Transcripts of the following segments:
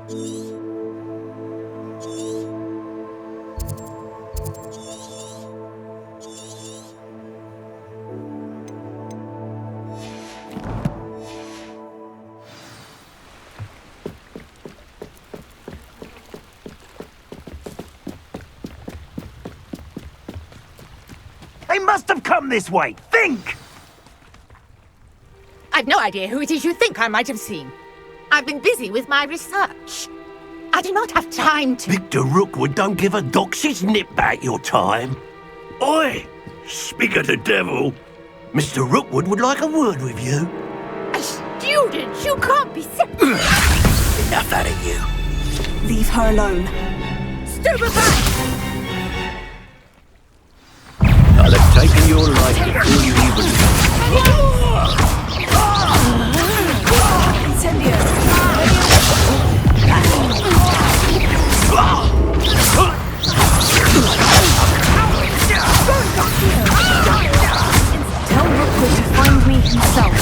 They must have come this way. Think! I've no idea who it is you think I might have seen. I've been busy with my research. I do not have time to... Victor Rookwood don't give a doxy's nip back your time. Oi! Speak of the devil. Mr. Rookwood would like a word with you. A student? You can't be sick. Enough out of you. Leave her alone. Stupefy! I'll have taken your life before you even... Tell Rookwood to find me himself.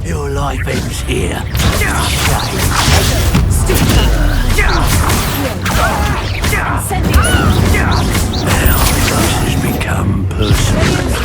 Your life ends here. Now this has become personal.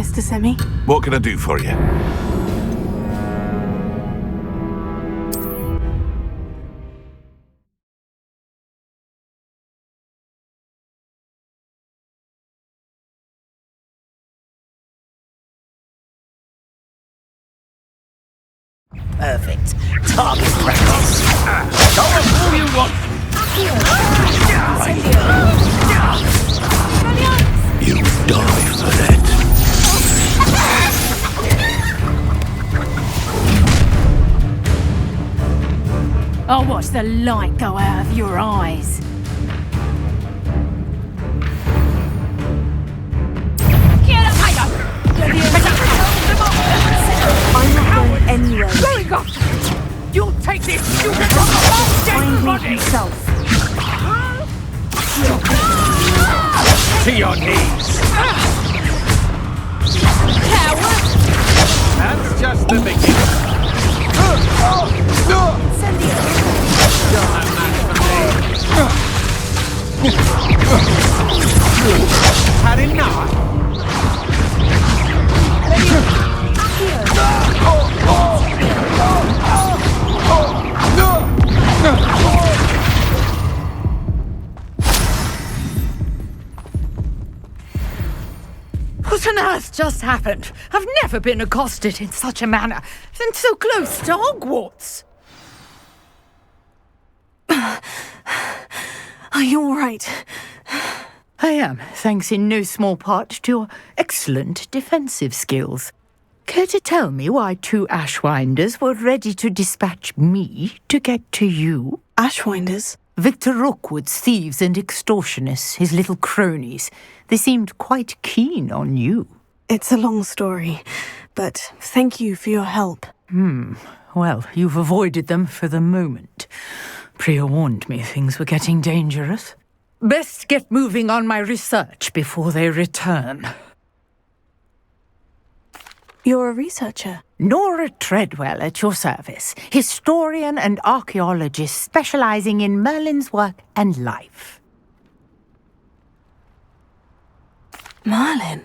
Mr. Semi. What can I do for you? Perfect. Target practice. Go on, all you want. You die for that. I'll watch the light go out of your eyes. I'm not going anywhere. Going off! You'll take this! You can Find me himself. To your knees. That's just the beginning. Had enough? What on earth just happened? I've never been accosted in such a manner, and so close to Hogwarts. Are you all right? I am, thanks in no small part to your excellent defensive skills. Care to tell me why two Ashwinders were ready to dispatch me to get to you? Ashwinders? Victor Rookwood's thieves and extortionists, his little cronies. They seemed quite keen on you. It's a long story, but thank you for your help. Well, you've avoided them for the moment. Priya warned me things were getting dangerous. Best get moving on my research before they return. You're a researcher. Nora Treadwell at your service, historian and archaeologist specializing in Merlin's work and life. Merlin?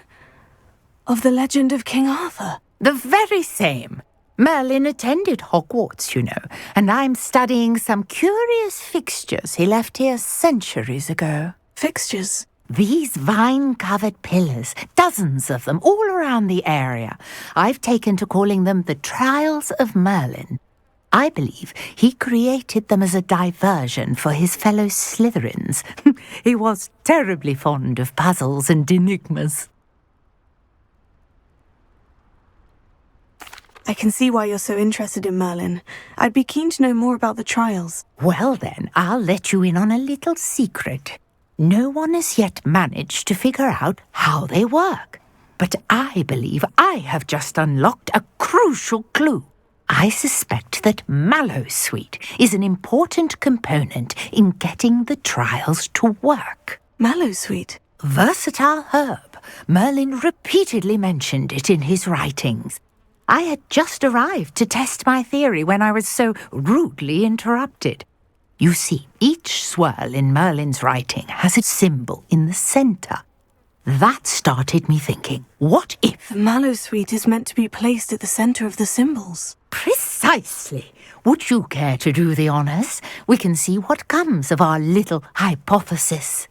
Of the legend of King Arthur? The very same. Merlin attended Hogwarts, you know, and I'm studying some curious fixtures he left here centuries ago. Fixtures? These vine-covered pillars, dozens of them, all around the area. I've taken to calling them the Trials of Merlin. I believe he created them as a diversion for his fellow Slytherins. He was terribly fond of puzzles and enigmas. I can see why you're so interested in Merlin. I'd be keen to know more about the trials. Well then, I'll let you in on a little secret. No one has yet managed to figure out how they work. But I believe I have just unlocked a crucial clue. I suspect that Mallowsweet is an important component in getting the trials to work. Mallowsweet? Versatile herb. Merlin repeatedly mentioned it in his writings. I had just arrived to test my theory when I was so rudely interrupted. You see, each swirl in Merlin's writing has a symbol in the centre. That started me thinking, what if... The Mallowsweet is meant to be placed at the centre of the symbols. Precisely. Would you care to do the honours? We can see what comes of our little hypothesis.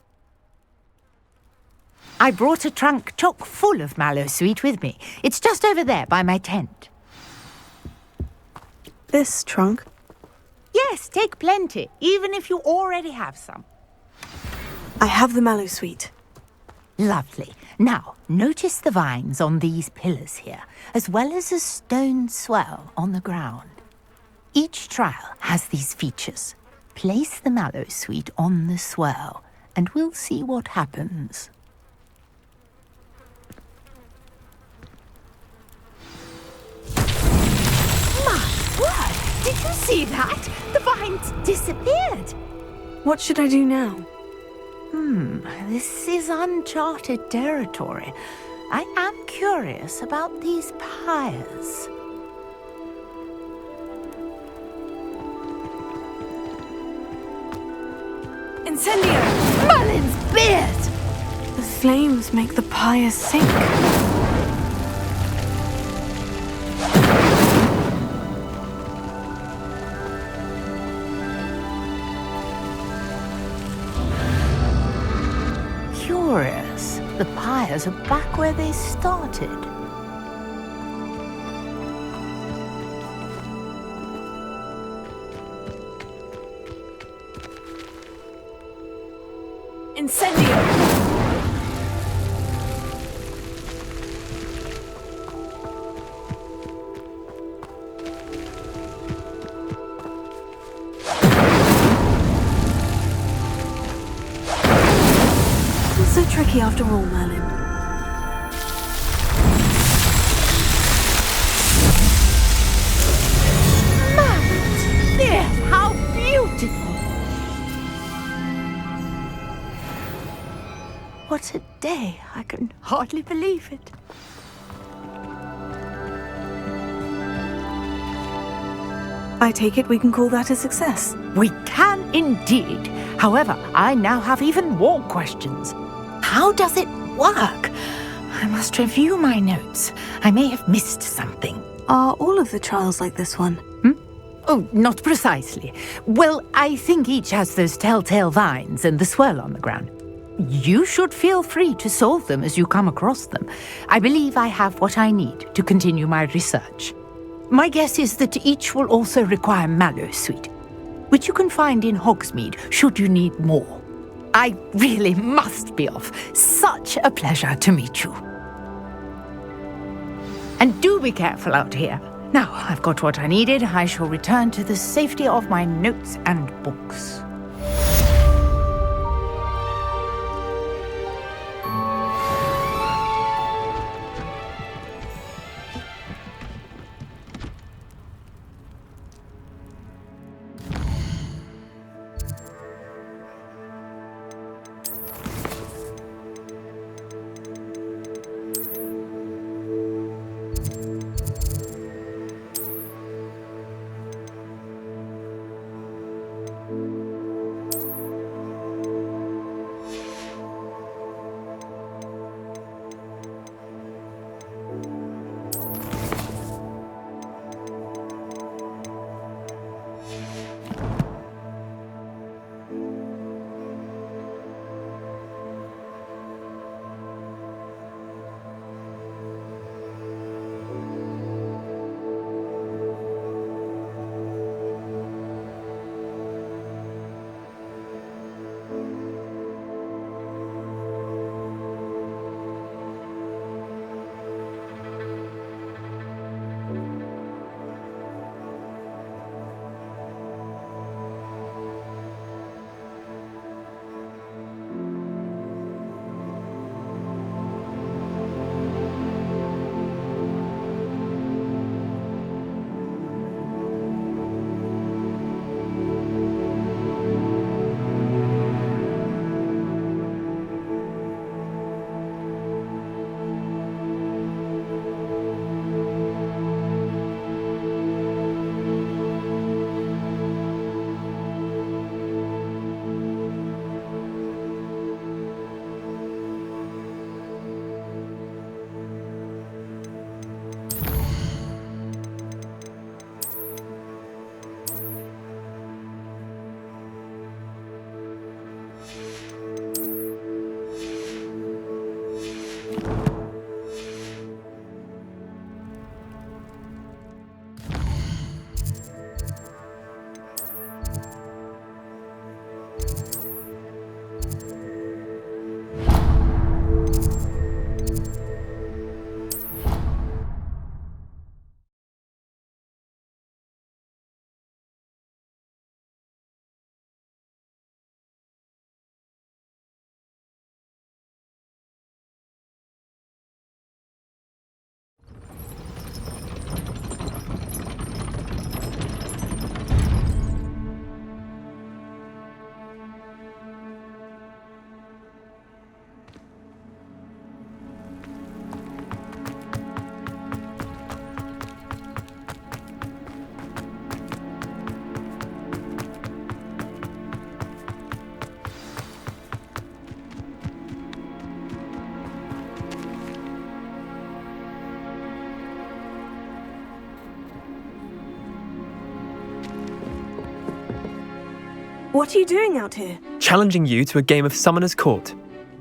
I brought a trunk chock full of Mallowsweet with me. It's just over there by my tent. This trunk? Yes, take plenty, even if you already have some. I have the Mallowsweet. Lovely. Now, notice the vines on these pillars here, as well as a stone swell on the ground. Each trial has these features. Place the Mallowsweet on the swell, and we'll see what happens. My word! Did you see that? The vines disappeared. What should I do now? This is uncharted territory. I am curious about these pyres. Incendio! Merlin's beard! The flames make the pyre sink. curious. The pyres are back where they started. Incendio! So tricky after all, Merlin. There, how beautiful! What a day! I can hardly believe it. I take it we can call that a success. We can indeed. However, I now have even more questions. How does it work? I must review my notes. I may have missed something. Are all of the trials like this one? Oh, not precisely. Well, I think each has those telltale vines and the swirl on the ground. You should feel free to solve them as you come across them. I believe I have what I need to continue my research. My guess is that each will also require mallow sweet, which you can find in Hogsmeade should you need more. I really must be off. Such a pleasure to meet you. And do be careful out here. Now I've got what I needed, I shall return to the safety of my notes and books. What are you doing out here? Challenging you to a game of Summoner's Court.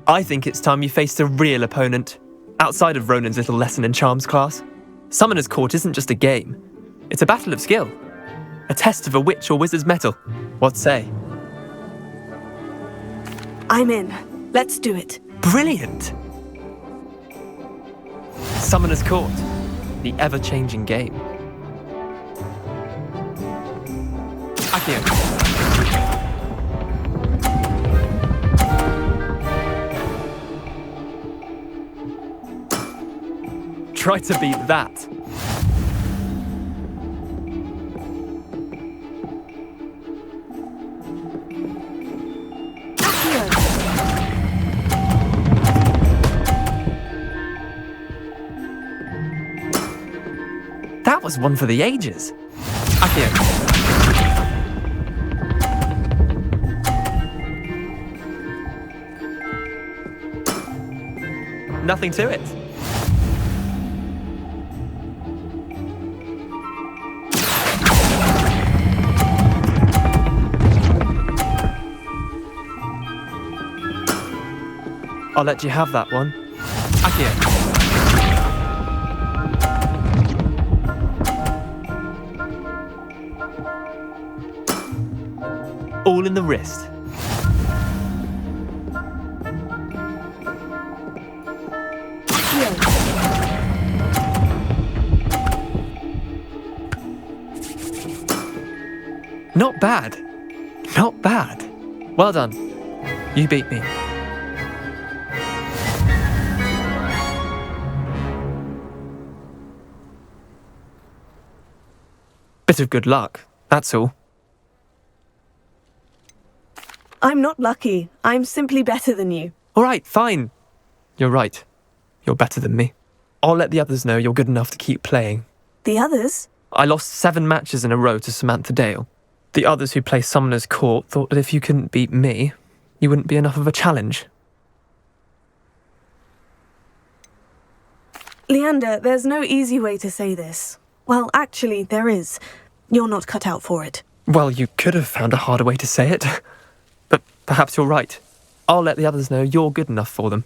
I think it's time you faced a real opponent, outside of Ronan's little lesson in charms class. Summoner's Court isn't just a game. It's a battle of skill. A test of a witch or wizard's mettle. What say? I'm in. Let's do it. Brilliant! Summoner's Court, the ever-changing game. Accio. Try to beat that. That was one for the ages. Accio. Nothing to it. I'll let you have that one. Accio. All in the wrist. Not bad. Not bad. Well done. You beat me. Bit of good luck, that's all. I'm not lucky. I'm simply better than you. All right, fine. You're right. You're better than me. I'll let the others know you're good enough to keep playing. The others? I lost 7 matches in a row to Samantha Dale. The others who play Summoner's Court thought that if you couldn't beat me, you wouldn't be enough of a challenge. Leander, there's no easy way to say this. Well, actually, there is. You're not cut out for it. Well, you could have found a harder way to say it. But perhaps you're right. I'll let the others know you're good enough for them.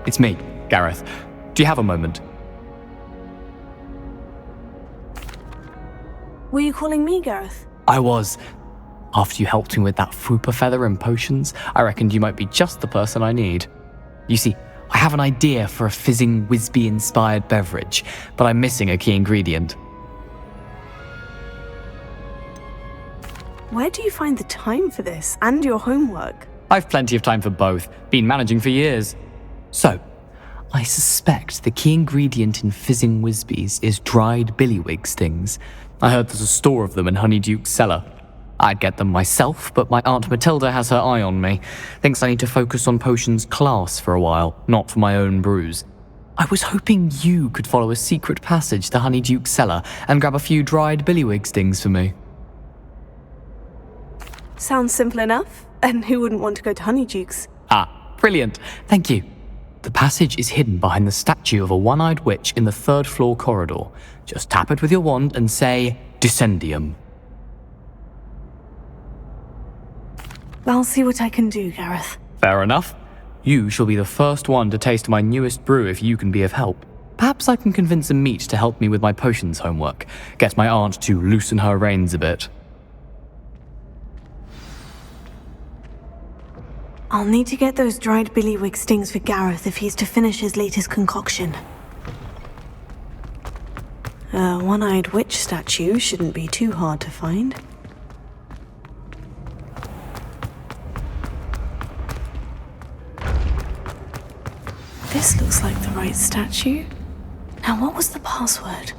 It's me, Gareth. Do you have a moment? Were you calling me, Gareth? I was. After you helped me with that Fupa feather and potions, I reckoned you might be just the person I need. You see, I have an idea for a fizzing Wisby-inspired beverage, but I'm missing a key ingredient. Where do you find the time for this and your homework? I've plenty of time for both. Been managing for years. So, I suspect the key ingredient in fizzing Wisbies is dried billywig stings. I heard there's a store of them in Honeyduke's cellar. I'd get them myself, but my Aunt Matilda has her eye on me. Thinks I need to focus on potions class for a while, not for my own brews. I was hoping you could follow a secret passage to Honeyduke's cellar and grab a few dried billywig stings for me. Sounds simple enough. And who wouldn't want to go to Honeyduke's? Ah, brilliant. Thank you. The passage is hidden behind the statue of a one-eyed witch in the 3rd floor corridor. Just tap it with your wand and say, Descendium. I'll see what I can do, Gareth. Fair enough. You shall be the first one to taste my newest brew if you can be of help. Perhaps I can convince a meat to help me with my potions homework. Get my aunt to loosen her reins a bit. I'll need to get those dried billywig stings for Gareth if he's to finish his latest concoction. A one-eyed witch statue shouldn't be too hard to find. This looks like the right statue. Now, what was the password?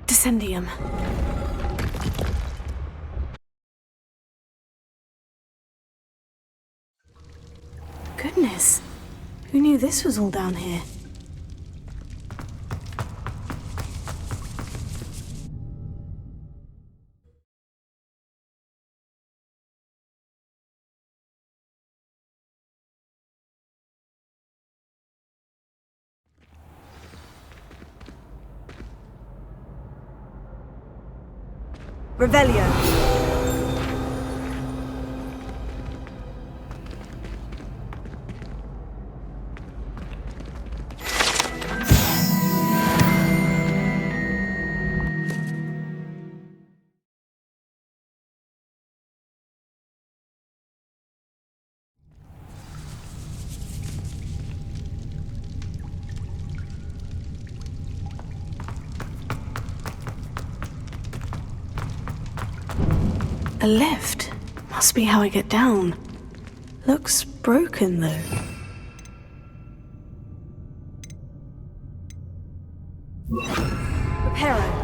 Descendium. Goodness, who knew this was all down here? Revelio. A lift. Must be how I get down. Looks broken, though. Reparo.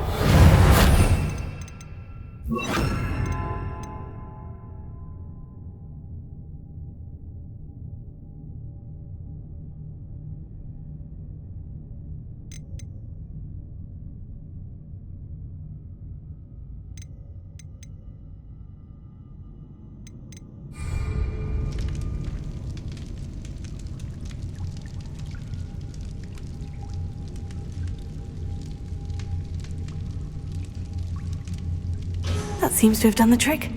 That seems to have done the trick.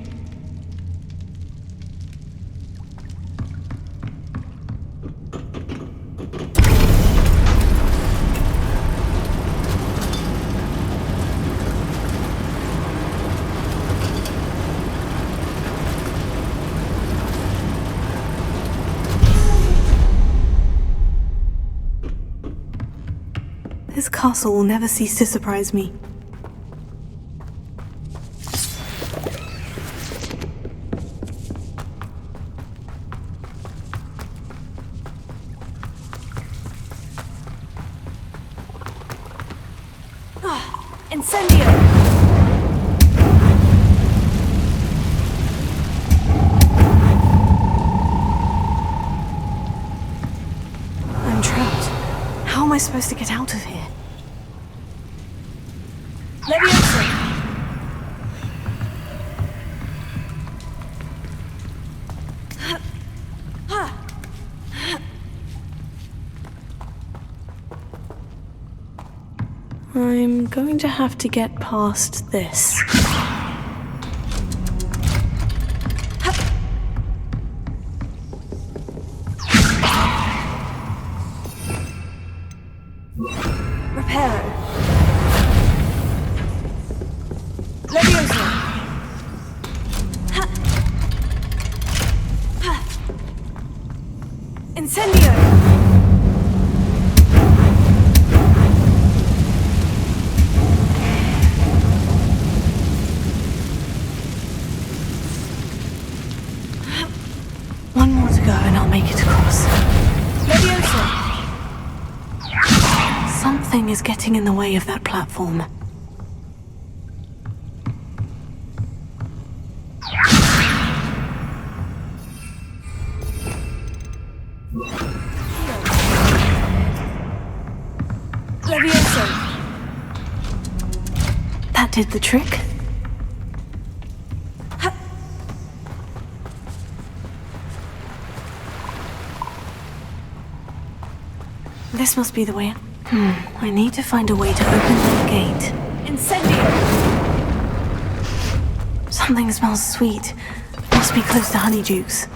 This castle will never cease to surprise me. Incendio! I'm trapped. How am I supposed to get out of here? Leviosa! I'm going to have to get past this. Reparo. Leviosa. Incendio. One more to go and I'll make it across. Leviosa! Something is getting in the way of that platform. Leviosa! That did the trick. This must be the way. I need to find a way to open that gate. Incendio! Something smells sweet. Must be close to Honeydukes.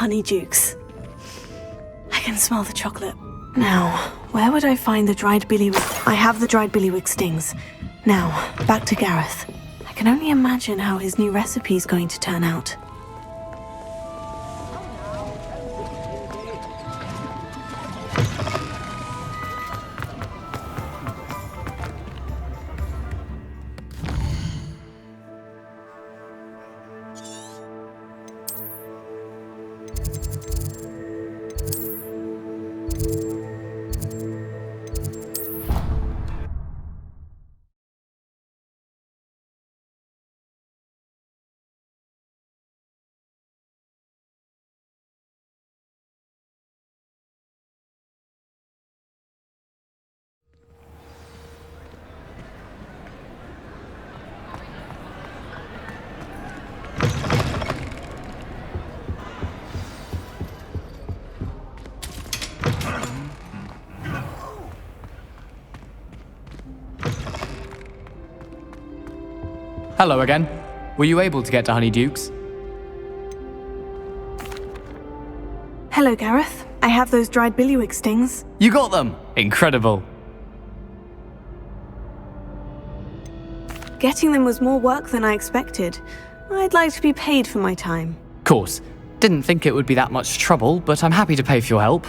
honeydukes. I can smell the chocolate. Now, where would I find the dried billywig? I have the dried billywig stings. Now, back to Gareth. I can only imagine how his new recipe is going to turn out. Hello again. Were you able to get to Honeydukes? Hello, Gareth. I have those dried billywig stings. You got them! Incredible. Getting them was more work than I expected. I'd like to be paid for my time. Course. Didn't think it would be that much trouble, but I'm happy to pay for your help.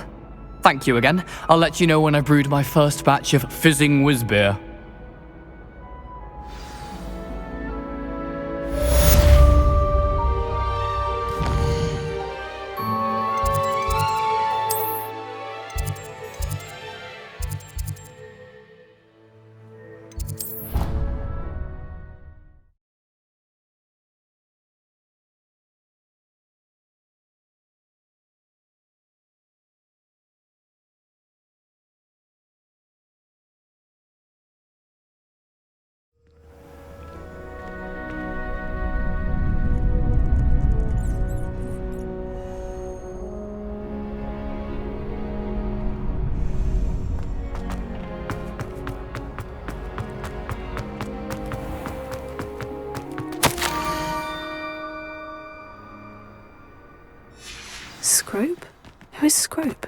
Thank you again. I'll let you know when I brewed my first batch of fizzing whizbeer. Scrope? Who is Scrope?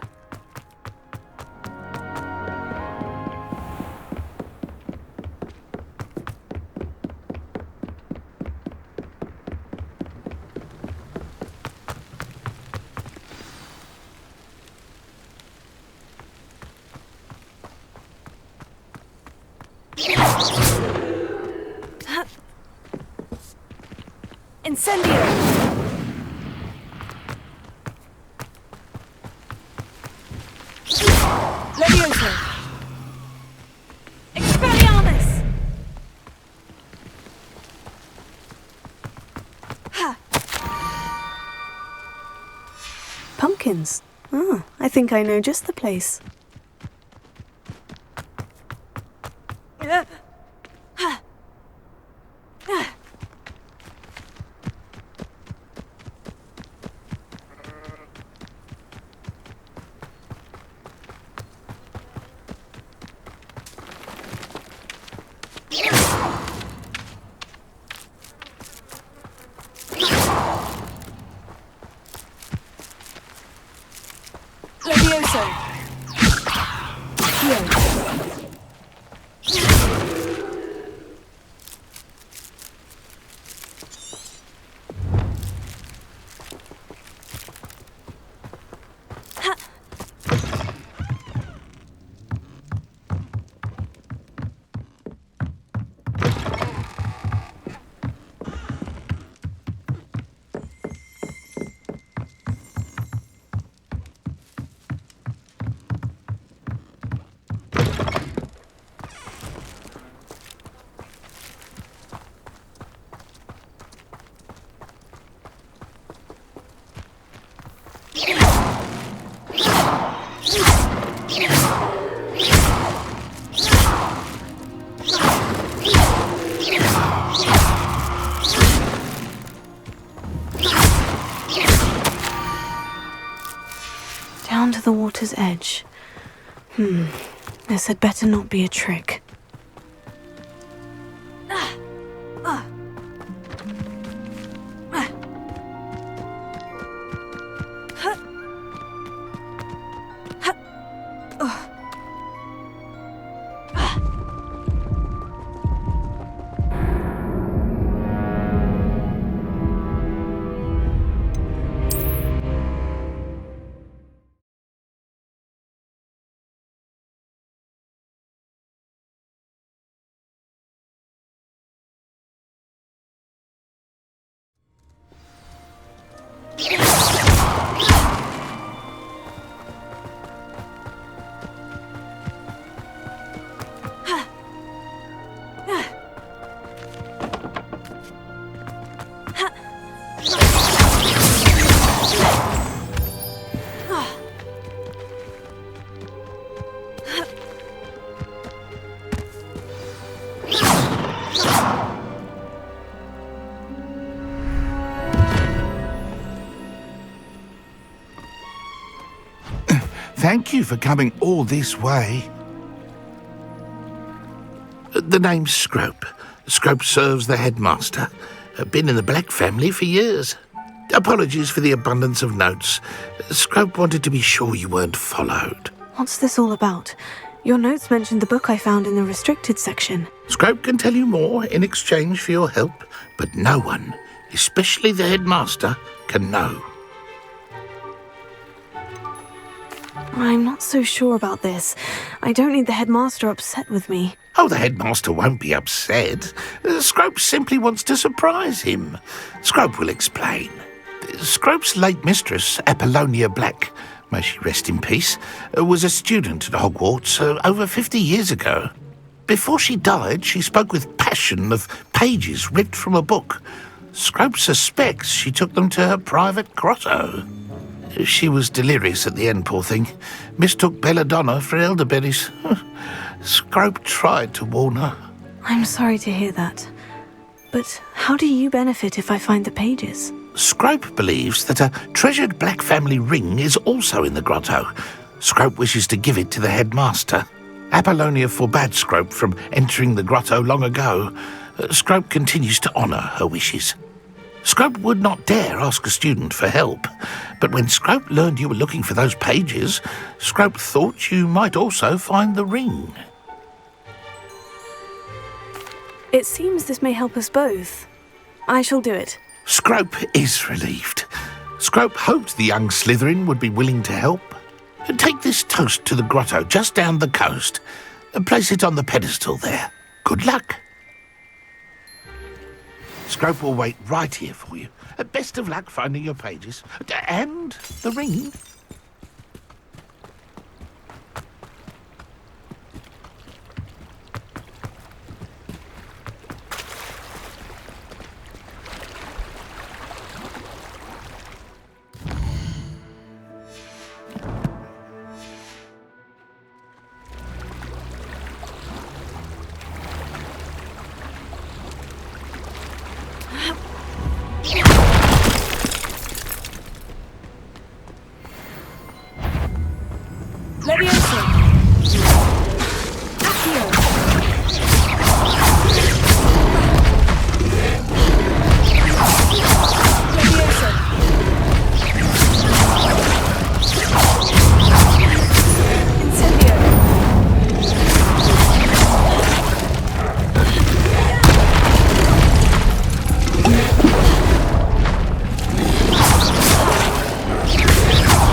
Incendio! Levioso! Expelliarmus! Ha! Pumpkins. Oh, I think I know just the place. Levioso! Down to the water's edge. This had better not be a trick. Thank you for coming all this way. The name's Scrope. Scrope serves the headmaster. Been in the Black family for years. Apologies for the abundance of notes. Scrope wanted to be sure you weren't followed. What's this all about? Your notes mentioned the book I found in the restricted section. Scrope can tell you more in exchange for your help, but no one, especially the headmaster, can know. I'm not so sure about this. I don't need the headmaster upset with me. Oh, the headmaster won't be upset. Scrope simply wants to surprise him. Scrope will explain. Scrope's late mistress, Apollonia Black, may she rest in peace, was a student at Hogwarts over 50 years ago. Before she died, she spoke with passion of pages ripped from a book. Scrope suspects she took them to her private grotto. She was delirious at the end, poor thing. Mistook belladonna for elderberries. Scrope tried to warn her. I'm sorry to hear that. But how do you benefit if I find the pages? Scrope believes that a treasured Black family ring is also in the grotto. Scrope wishes to give it to the headmaster. Apollonia forbade Scrope from entering the grotto long ago. Scrope continues to honour her wishes. Scrope would not dare ask a student for help, but when Scrope learned you were looking for those pages, Scrope thought you might also find the ring. It seems this may help us both. I shall do it. Scrope is relieved. Scrope hoped the young Slytherin would be willing to help. Take this toast to the grotto just down the coast and place it on the pedestal there. Good luck. Scrope will wait right here for you. Best of luck finding your pages. And the ring. Leviosa! Accio! Leviosa! Incendio!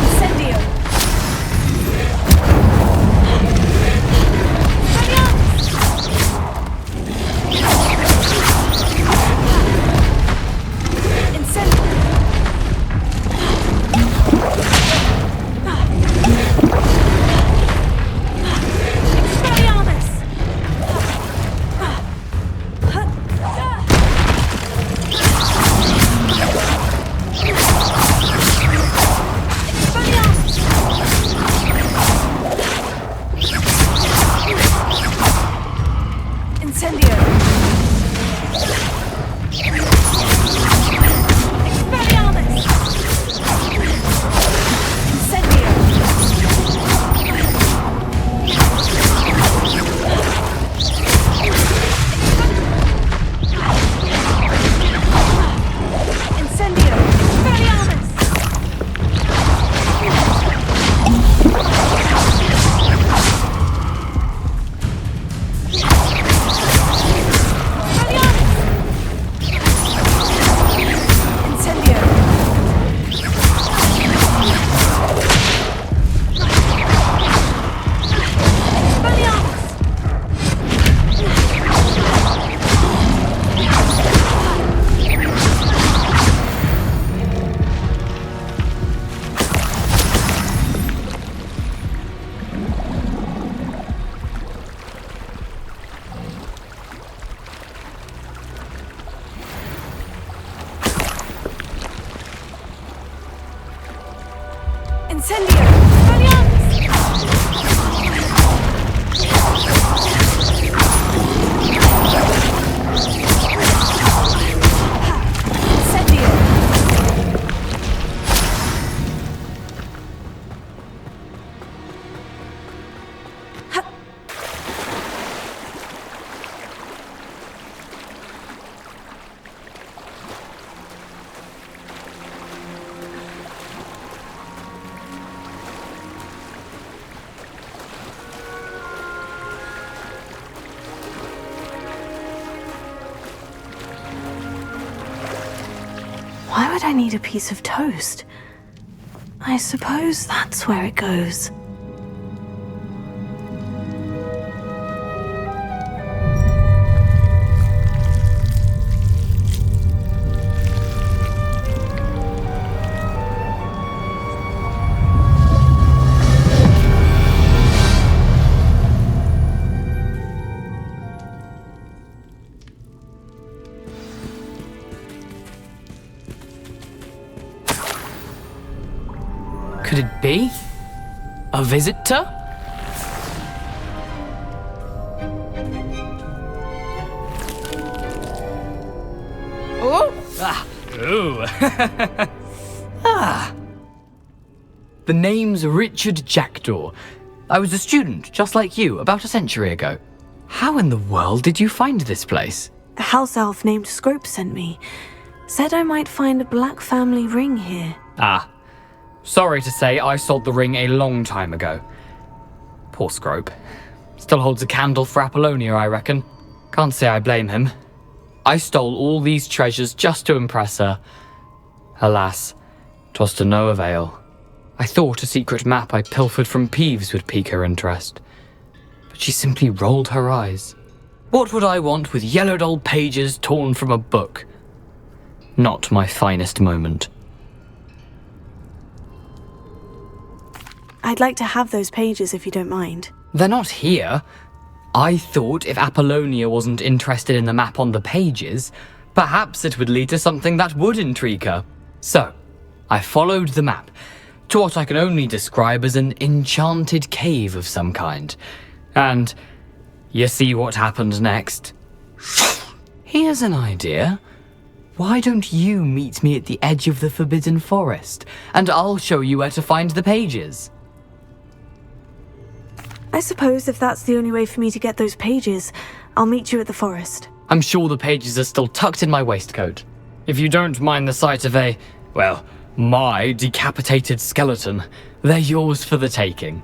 Incendio! would I need a piece of toast? I suppose that's where it goes. Could it be? A visitor? Oh! Ah! Ooh! Ah! The name's Richard Jackdaw. I was a student, just like you, about a century ago. How in the world did you find this place? A house elf named Scrope sent me. Said I might find a black family ring here. Ah. Sorry to say, I sold the ring a long time ago. Poor Scrope. Still holds a candle for Apollonia, I reckon. Can't say I blame him. I stole all these treasures just to impress her. Alas, 'twas to no avail. I thought a secret map I pilfered from Peeves would pique her interest. But she simply rolled her eyes. What would I want with yellowed old pages torn from a book? Not my finest moment. I'd like to have those pages if you don't mind. They're not here. I thought if Apollonia wasn't interested in the map on the pages, perhaps it would lead to something that would intrigue her. So, I followed the map to what I can only describe as an enchanted cave of some kind. And you see what happened next? Here's an idea. Why don't you meet me at the edge of the Forbidden Forest, and I'll show you where to find the pages? I suppose if that's the only way for me to get those pages, I'll meet you at the forest. I'm sure the pages are still tucked in my waistcoat. If you don't mind the sight of my decapitated skeleton, they're yours for the taking.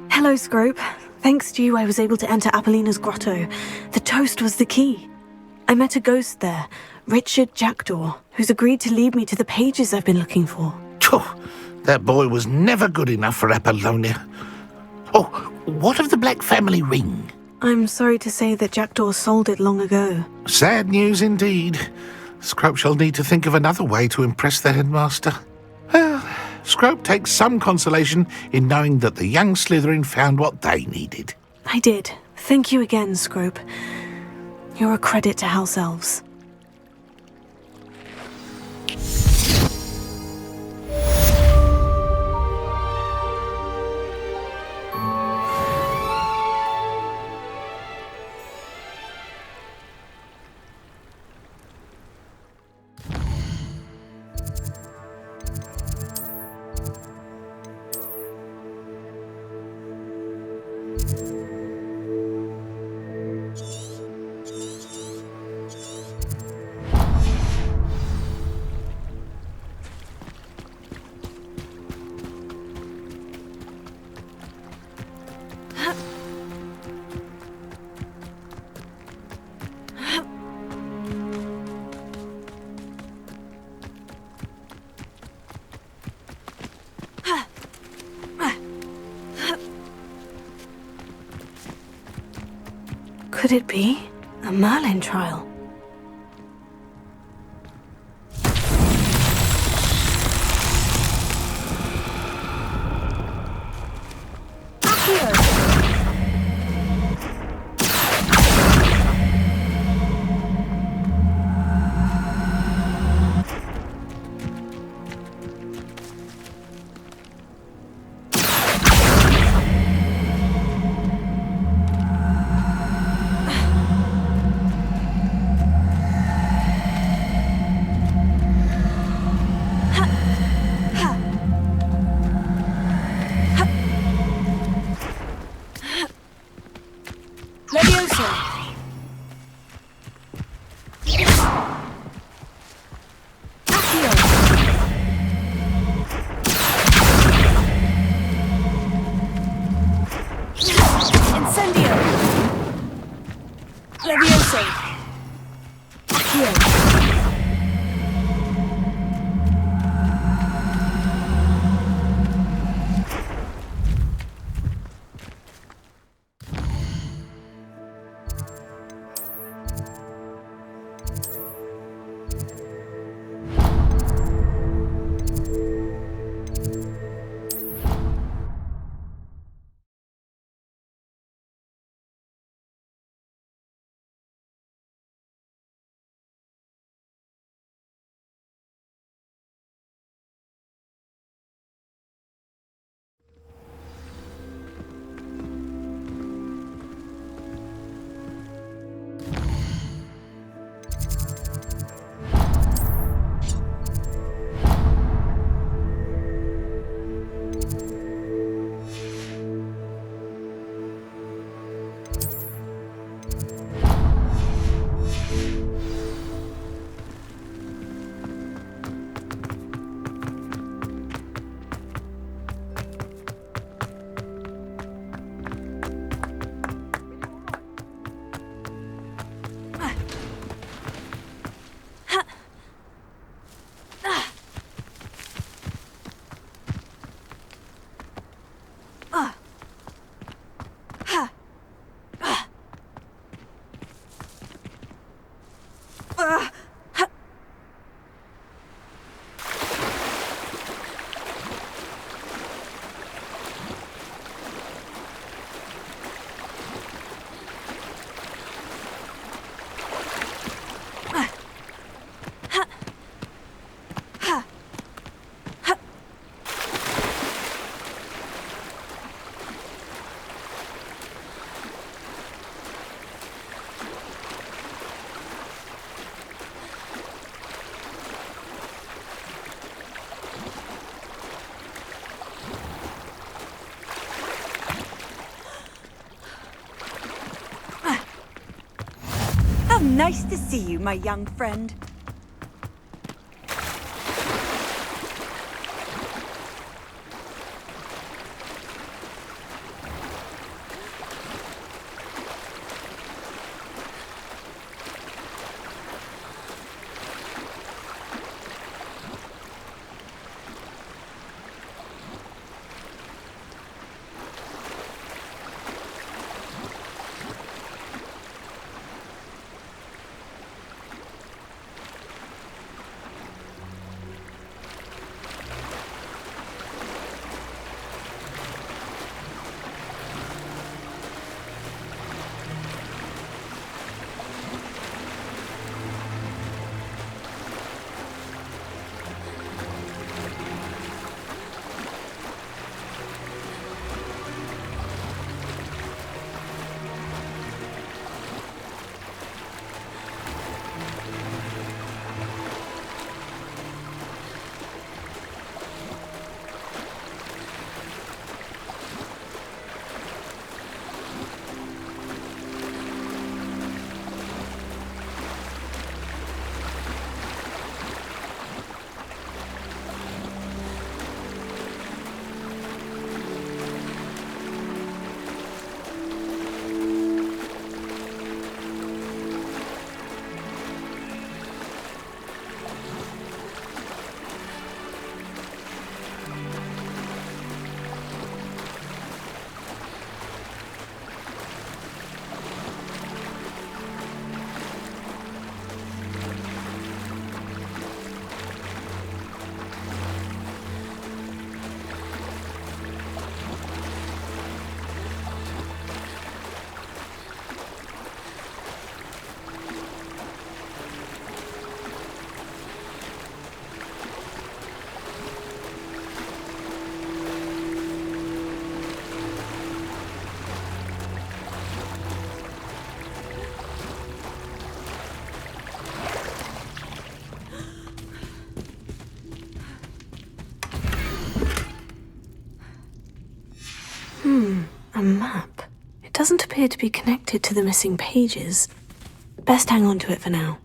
Hello, Scrope. Thanks to you, I was able to enter Apollina's grotto. The toast was the key. I met a ghost there, Richard Jackdaw, who's agreed to lead me to the pages I've been looking for. That boy was never good enough for Apollonia. Oh, what of the Black family ring? I'm sorry to say that Jackdaw sold it long ago. Sad news indeed. Scrope shall need to think of another way to impress the headmaster. Well, Scrope takes some consolation in knowing that the young Slytherin found what they needed. I did. Thank you again, Scrope. You're a credit to House Elves. Could it be a Merlin trial? Nice to see you, my young friend. appear to be connected to the missing pages. Best hang on to it for now.